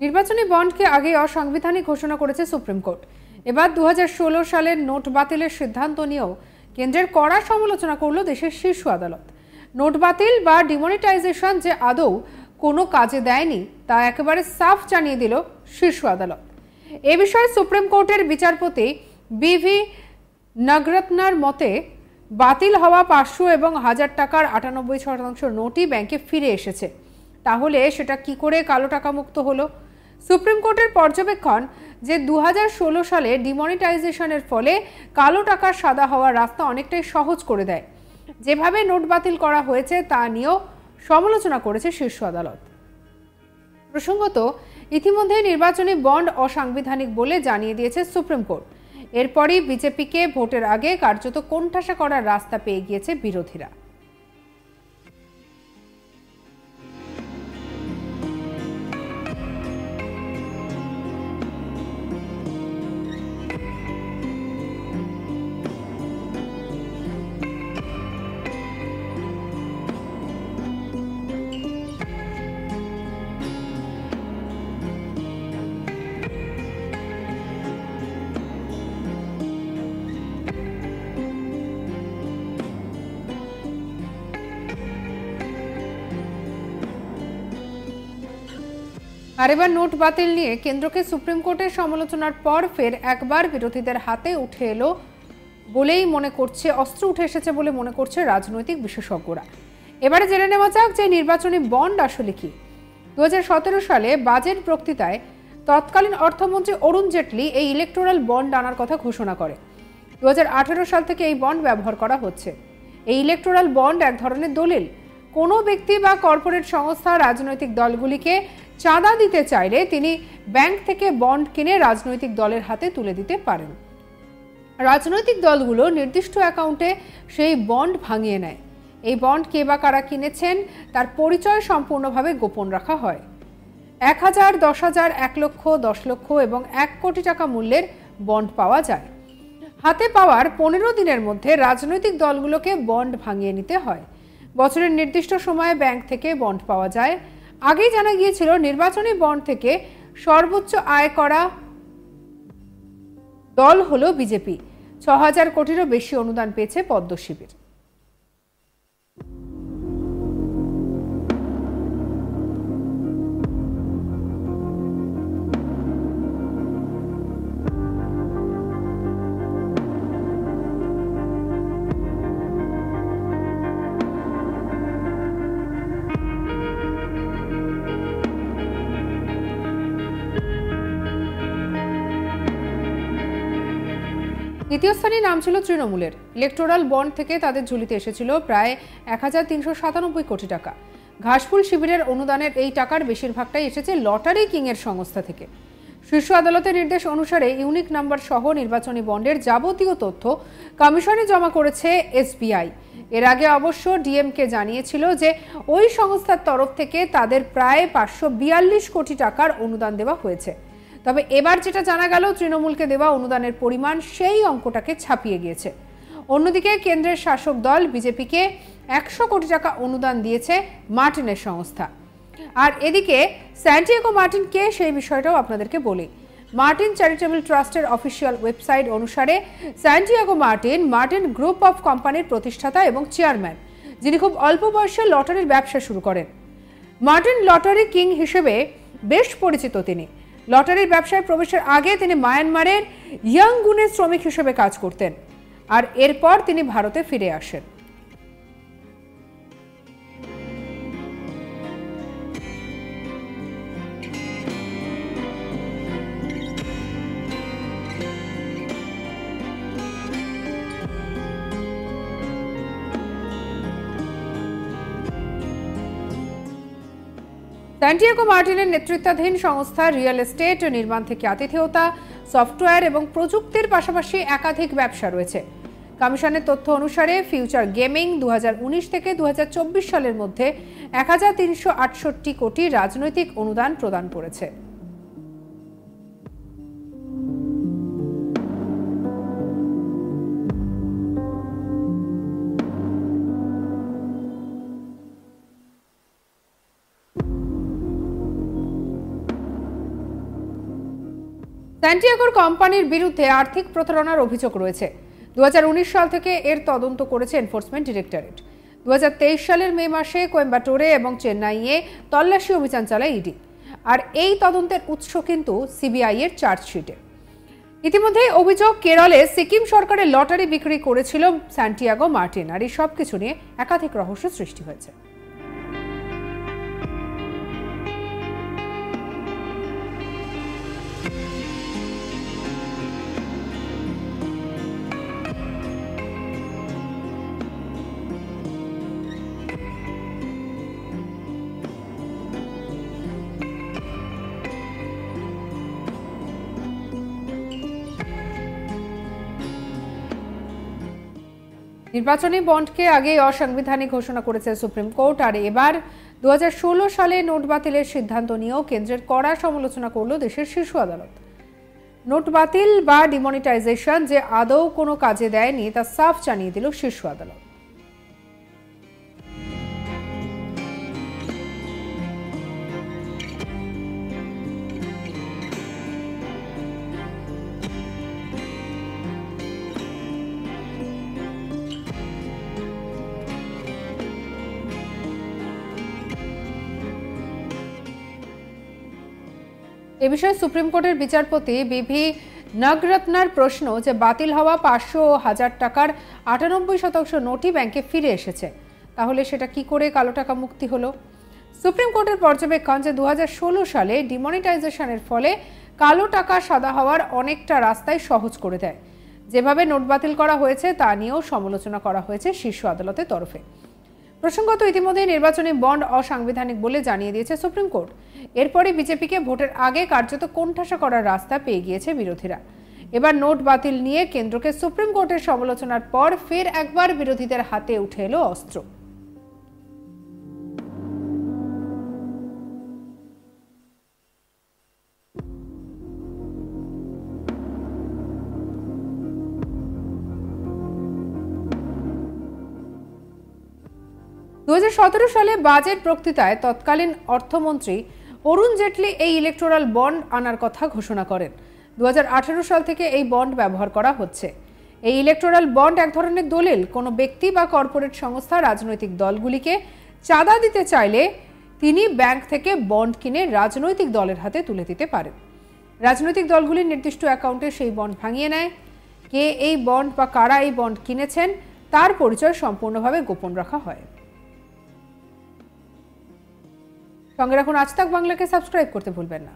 নির্বাচনী বন্ডকে আগে অসাংবিধানিক ঘোষণা করেছে সুপ্রিম কোর্ট। এবার 2016 সালের নোট বাতিলের সিদ্ধান্ত নিয়েও কেন্দ্রের কড়া সমালোচনা করল দেশের শীর্ষ আদালত। নোট বাতিল বা ডিমনিটাইজেশন যে আদৌ কোনো কাজে দেয়নি তা একেবারে সাফ জানিয়ে দিল শীর্ষ আদালত। এ বিষয়ে সুপ্রিম কোর্টের বিচারপতি বি.ভি. নাগরত্নার মতে, বাতিল হওয়া 500 এবং 1000 টাকার 98% নোটই ব্যাংকে ফিরে এসেছে। তাহলে সেটা কি করে কালো টাকা মুক্ত হলো? সুপ্রিম কোর্টের পর্যবেক্ষণ যে 2016 সালে ডিমনিটাইজেশনের ফলে কালো টাকার সাদা হওয়ার রাস্তা অনেকটাই সহজ করে দেয়। যেভাবে নোট বাতিল করা হয়েছে তা নিয়েও সমালোচনা করেছে শীর্ষ আদালত। প্রসঙ্গত, ইতিমধ্যে নির্বাচনী বন্ড অসাংবিধানিক বলে জানিয়ে দিয়েছে সুপ্রিম কোর্ট। এরপরই বিজেপিকে ভোটের আগে কার্যত কোণঠাসা করার রাস্তা পেয়ে গিয়েছে বিরোধীরা। আর এবার নোট বাতিল নিয়ে কেন্দ্রকে সুপ্রিম কোর্টের সমালোচনার পর ফের একবার বিরোধীদের হাতে উঠে এলো বলেই মনে করছে, অস্ত্র উঠে এসেছে বলে মনে করছে রাজনৈতিক বিশেষজ্ঞরা। এবারে জেনে নেওয়া যাক যে নির্বাচনী বন্ড আসলে কি। 2017 সালে বাজেট বক্তৃতায় তৎকালীন অর্থমন্ত্রী অরুণ জেটলি এই ইলেকটোরাল বন্ড আনার কথা ঘোষণা করে। 2018 সাল থেকে এই বন্ড ব্যবহার করা হচ্ছে। এই ইলেকটোরাল বন্ড এক ধরনের দলিল। কোনো ব্যক্তি বা কর্পোরেট সংস্থা রাজনৈতিক দলগুলিকে চাঁদা দিতে চাইলে তিনি ব্যাংক থেকে বন্ড কিনে রাজনৈতিক দলের হাতে তুলে দিতে পারেন। রাজনৈতিক দলগুলো নির্দিষ্ট অ্যাকাউন্টে সেই বন্ড ভাঙিয়ে নেয়। এই বন্ড কে বা কারা কিনেছেন তার পরিচয় সম্পূর্ণভাবে গোপন রাখা হয়। 1000, 10,000, 1 লক্ষ, 10 লক্ষ এবং 1 কোটি টাকা মূল্যের বন্ড পাওয়া যায়। হাতে পাওয়ার 15 দিনের মধ্যে রাজনৈতিক দলগুলোকে বন্ড ভাঙিয়ে নিতে হয়। বছরের নির্দিষ্ট সময়ে ব্যাংক থেকে বন্ড পাওয়া যায়। আগেই জানা গিয়েছিল নির্বাচনী বন্ড থেকে সর্বোচ্চ আয় করা দল হলো বিজেপি। 6000 কোটিরও বেশি অনুদান পেয়েছে পদ্ম শিবির। দ্বিতীয় স্থানে নাম ছিল তৃণমূলের। ইলেকটোরাল বন্ড থেকে তাদের ঝুলিতে এসেছিল প্রায় 1397 কোটি টাকা। ঘাসফুল শিবিরের অনুদানের এই টাকার বেশিরভাগটাই এসেছে লটারি কিং এর সংস্থা থেকে। শীর্ষ আদালতের নির্দেশ অনুসারে ইউনিক নাম্বার সহ নির্বাচনী বন্ডের যাবতীয় তথ্য কমিশনে জমা করেছে এসবিআই। এর আগে অবশ্য ডিএমকে জানিয়েছিল যে ওই সংস্থার তরফ থেকে তাদের প্রায় 542 কোটি টাকার অনুদান দেওয়া হয়েছে। তবে এবার যেটা জানা গেল, তৃণমূলকে দেওয়া অনুদানের পরিমাণ সেই অঙ্কটাকে ছাপিয়ে গিয়েছে। অন্যদিকে কেন্দ্রের শাসক দল বিজেপিকে 100 কোটি টাকা অনুদান দিয়েছে মার্টিনের সংস্থা। আর এদিকে স্যান্টিয়াগো মার্টিন কে, সেই বিষয়টাও আপনাদেরকে বলি। মার্টিন চ্যারিটেবল ট্রাস্টের অফিসিয়াল ওয়েবসাইট অনুসারে স্যান্টিয়াগো মার্টিন গ্রুপ অফ কোম্পানির প্রতিষ্ঠাতা এবং চেয়ারম্যান, যিনি খুব অল্প বয়সে লটারির ব্যবসা শুরু করেন। মার্টিন লটারি কিং হিসেবে বেশ পরিচিত। তিনি লটারির ব্যবসায় প্রবেশের আগে তিনি মায়ানমারের ইয়াঙ্গুনে শ্রমিক হিসেবে কাজ করতেন, আর এরপর তিনি ভারতে ফিরে আসেন। স্যান্টিয়াগো মার্টিনের নেতৃত্বাধীন সংস্থা রিয়েল এস্টেট, নির্মাণ থেকে আতিথেয়তা, সফটওয়্যার এবং প্রযুক্তির পাশাপাশি একাধিক ব্যবসা রয়েছে। কমিশনের তথ্য অনুসারে ফিউচার গেমিং 2019 থেকে 2024 সালের মধ্যে 1368 কোটি রাজনৈতিক অনুদান প্রদান করেছে। স্যান্টিয়াগোর কোম্পানির বিরুদ্ধে আর্থিক প্রতারণার অভিযোগ রয়েছে। 2019 সাল থেকে এর তদন্ত করেছে এনফোর্সমেন্ট ডিরেক্টরেট। 2023 সালের মে মাসে কোয়েম্বাটোরে এবং চেন্নাইয়ে তল্লাশি অভিযান চালায় ইডি। আর এই তদন্তের উৎস কিন্তু সিবিআই এর চার্জশিটে। ইতিমধ্যে অভিযোগ, কেরলে সিকিম সরকারের লটারি বিক্রি করেছিল স্যান্টিয়াগো মার্টিন। আর এই সবকিছু নিয়ে একাধিক রহস্য সৃষ্টি হয়েছে। নির্বাচনী বন্ডকে আগেই অসাংবিধানিক ঘোষণা করেছে সুপ্রিম কোর্ট। আর এবার 2016 সালে নোট বাতিলের সিদ্ধান্ত নিয়েও কেন্দ্রের কড়া সমালোচনা করল দেশের শীর্ষ আদালত। নোট বাতিল বা ডিমনিটাইজেশন যে আদৌ কোনো কাজে দেয়নি তা সাফ জানিয়ে দিল শীর্ষ আদালত। এ বিষয়ে সুপ্রিম কোর্টের বিচারপতি বিভি নাগরত্নার প্রশ্ন যে বাতিল হওয়া 500 ও 1000 টাকার 98% নোটই ব্যাংকে ফিরে এসেছে, তাহলে সেটা কি করে কালো টাকা মুক্তি হলো? সুপ্রিম কোর্টের পর্যবেক্ষণ যে 2016 সালে ডিমনিটাইজেশনের ফলে কালো টাকা সাদা হওয়ার অনেকটা রাস্তায় সহজ করে দেয়। যেভাবে নোট বাতিল করা হয়েছে তা নিয়েও সমালোচনা করা হয়েছে শীর্ষ আদালতের তরফে। প্রসঙ্গত, ইতিমধ্যে নির্বাচনী বন্ড অসাংবিধানিক বলে জানিয়ে দিয়েছে সুপ্রিম কোর্ট। এরপরে বিজেপিকে ভোটের আগে কার্যত কোণঠাসা করার রাস্তা পেয়ে গিয়েছে বিরোধীরা। এবার নোট বাতিল নিয়ে কেন্দ্রকে সুপ্রিম কোর্টের সমালোচনার পর ফের একবার বিরোধীদের হাতে উঠে এলো অস্ত্র। 2017 সালে বাজেট বক্তৃতায় তৎকালীন অর্থমন্ত্রী অরুণ জেটলি এই ইলেকটোরাল বন্ড আনার কথা ঘোষণা করেন। 2018 সাল থেকে এই বন্ড ব্যবহার করা হচ্ছে। এই ইলেকটোরাল বন্ড এক ধরনের দলিল। কোনো ব্যক্তি বা কর্পোরেট সংস্থা রাজনৈতিক দলগুলিকে চাঁদা দিতে চাইলে তিনি ব্যাংক থেকে বন্ড কিনে রাজনৈতিক দলের হাতে তুলে দিতে পারেন। রাজনৈতিক দলগুলির নির্দিষ্ট অ্যাকাউন্টে সেই বন্ড ভাঙিয়ে নেয়। কে এই বন্ড বা কারা এই বন্ড কিনেছেন তার পরিচয় সম্পূর্ণভাবে গোপন রাখা হয়। সঙ্গে রাখুন আজ তাক বাংলাকে, সাবস্ক্রাইব করতে ভুলবেন না।